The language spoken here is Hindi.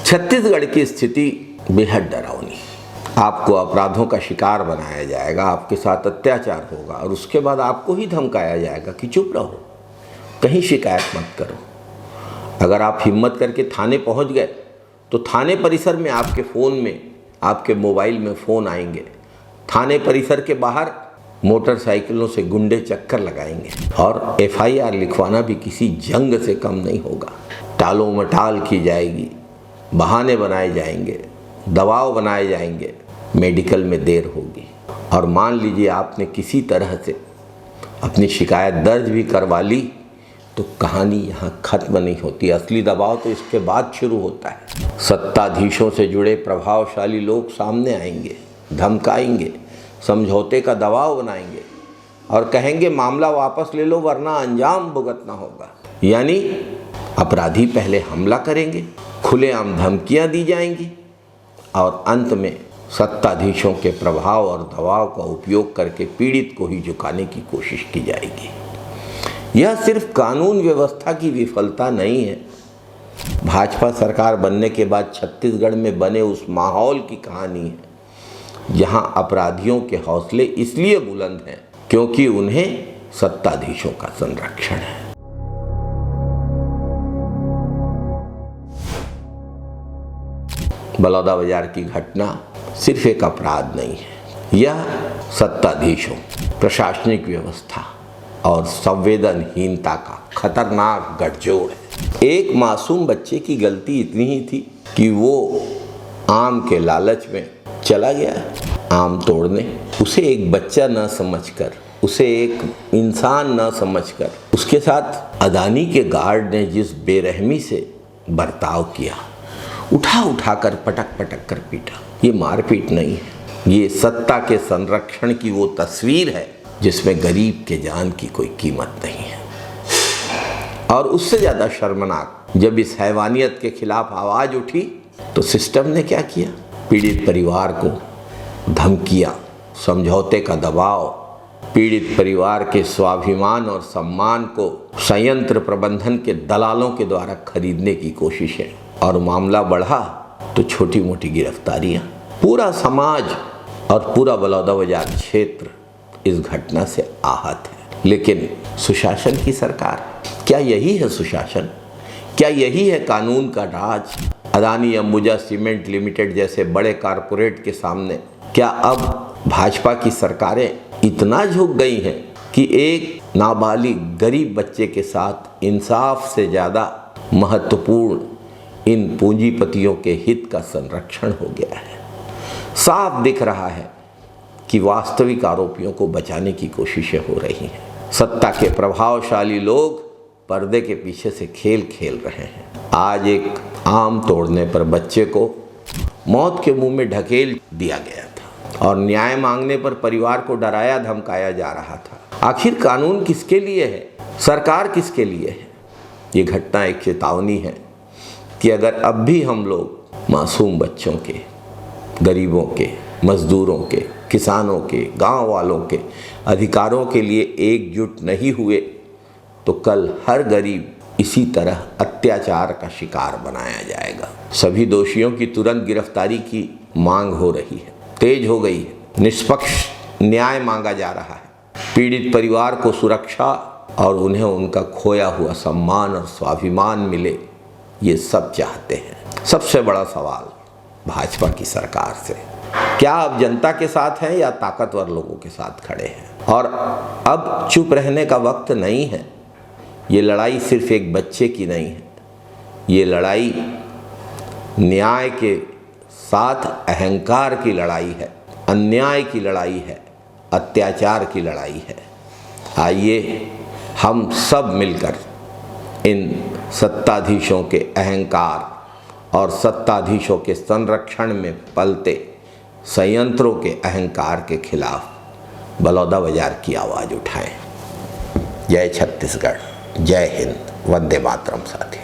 छत्तीसगढ़ की स्थिति बेहद डरावनी। आपको अपराधों का शिकार बनाया जाएगा, आपके साथ अत्याचार होगा और उसके बाद आपको ही धमकाया जाएगा कि चुप रहो, कहीं शिकायत मत करो। अगर आप हिम्मत करके थाने पहुंच गए तो थाने परिसर में आपके फ़ोन में, आपके मोबाइल में फ़ोन आएंगे। थाने परिसर के बाहर मोटरसाइकिलों से गुंडे चक्कर लगाएंगे और FIR लिखवाना भी किसी जंग से कम नहीं होगा। टालो मटाल की जाएगी, बहाने बनाए जाएंगे, दबाव बनाए जाएंगे, मेडिकल में देर होगी। और मान लीजिए आपने किसी तरह से अपनी शिकायत दर्ज भी करवा ली तो कहानी यहाँ ख़त्म नहीं होती। असली दबाव तो इसके बाद शुरू होता है। सत्ताधीशों से जुड़े प्रभावशाली लोग सामने आएंगे, धमकाएंगे, समझौते का दबाव बनाएंगे और कहेंगे मामला वापस ले लो वरना अंजाम भुगतना होगा। यानी अपराधी पहले हमला करेंगे, खुलेआम धमकियां दी जाएंगी और अंत में सत्ताधीशों के प्रभाव और दबाव का उपयोग करके पीड़ित को ही झुकाने की कोशिश की जाएगी। यह सिर्फ कानून व्यवस्था की विफलता नहीं है, भाजपा सरकार बनने के बाद छत्तीसगढ़ में बने उस माहौल की कहानी है जहां अपराधियों के हौसले इसलिए बुलंद हैं क्योंकि उन्हें सत्ताधीशों का संरक्षण है। बलौदाबाजार की घटना सिर्फ एक अपराध नहीं है, यह सत्ताधीशों, प्रशासनिक व्यवस्था और संवेदनहीनता का खतरनाक गठजोड़ है। एक मासूम बच्चे की गलती इतनी ही थी कि वो आम के लालच में चला गया आम तोड़ने। उसे एक बच्चा न समझकर, उसे एक इंसान न समझकर उसके साथ अदानी के गार्ड ने जिस बेरहमी से बर्ताव किया, उठा उठा कर पटक पटक कर पीटा। ये मारपीट नहीं है, ये सत्ता के संरक्षण की वो तस्वीर है जिसमें गरीब के जान की कोई कीमत नहीं है। और उससे ज़्यादा शर्मनाक, जब इस हैवानियत के खिलाफ आवाज़ उठी तो सिस्टम ने क्या किया? पीड़ित परिवार को धमकियां, समझौते का दबाव, पीड़ित परिवार के स्वाभिमान और सम्मान को संयंत्र प्रबंधन के दलालों के द्वारा खरीदने की कोशिश है। और मामला बढ़ा तो छोटी मोटी गिरफ्तारियां। पूरा समाज और पूरा बलौदाबाजार क्षेत्र इस घटना से आहत है। लेकिन सुशासन की सरकार, क्या यही है सुशासन? क्या यही है कानून का राज? अदानी अंबुजा सीमेंट लिमिटेड जैसे बड़े कारपोरेट के सामने क्या अब भाजपा की सरकारें इतना झुक गई हैं कि एक नाबालिग गरीब बच्चे के साथ इंसाफ से ज़्यादा महत्वपूर्ण इन पूंजीपतियों के हित का संरक्षण हो गया है? साफ दिख रहा है कि वास्तविक आरोपियों को बचाने की कोशिशें हो रही हैं। सत्ता के प्रभावशाली लोग पर्दे के पीछे से खेल खेल रहे हैं। आज एक आम तोड़ने पर बच्चे को मौत के मुंह में ढकेल दिया गया था और न्याय मांगने पर परिवार को डराया धमकाया जा रहा था। आखिर कानून किसके लिए है? सरकार किसके लिए है? ये घटना एक चेतावनी है कि अगर अब भी हम लोग मासूम बच्चों के, गरीबों के, मजदूरों के, किसानों के, गांव वालों के अधिकारों के लिए एकजुट नहीं हुए तो कल हर गरीब इसी तरह अत्याचार का शिकार बनाया जाएगा। सभी दोषियों की तुरंत गिरफ्तारी की मांग हो रही है, तेज हो गई है। निष्पक्ष न्याय मांगा जा रहा है। पीड़ित परिवार को सुरक्षा और उन्हें उनका खोया हुआ सम्मान और स्वाभिमान मिले, ये सब चाहते हैं। सबसे बड़ा सवाल भाजपा की सरकार से, क्या आप जनता के साथ हैं या ताकतवर लोगों के साथ खड़े हैं? और अब चुप रहने का वक्त नहीं है। ये लड़ाई सिर्फ एक बच्चे की नहीं है, ये लड़ाई न्याय के साथ अहंकार की लड़ाई है, अन्याय की लड़ाई है, अत्याचार की लड़ाई है। आइए हम सब मिलकर इन सत्ताधीशों के अहंकार और सत्ताधीशों के संरक्षण में पलते संयंत्रों के अहंकार के खिलाफ बलौदाबाजार की आवाज़ उठाएं। जय छत्तीसगढ़, जय हिंद, वंदे मातरम साथी।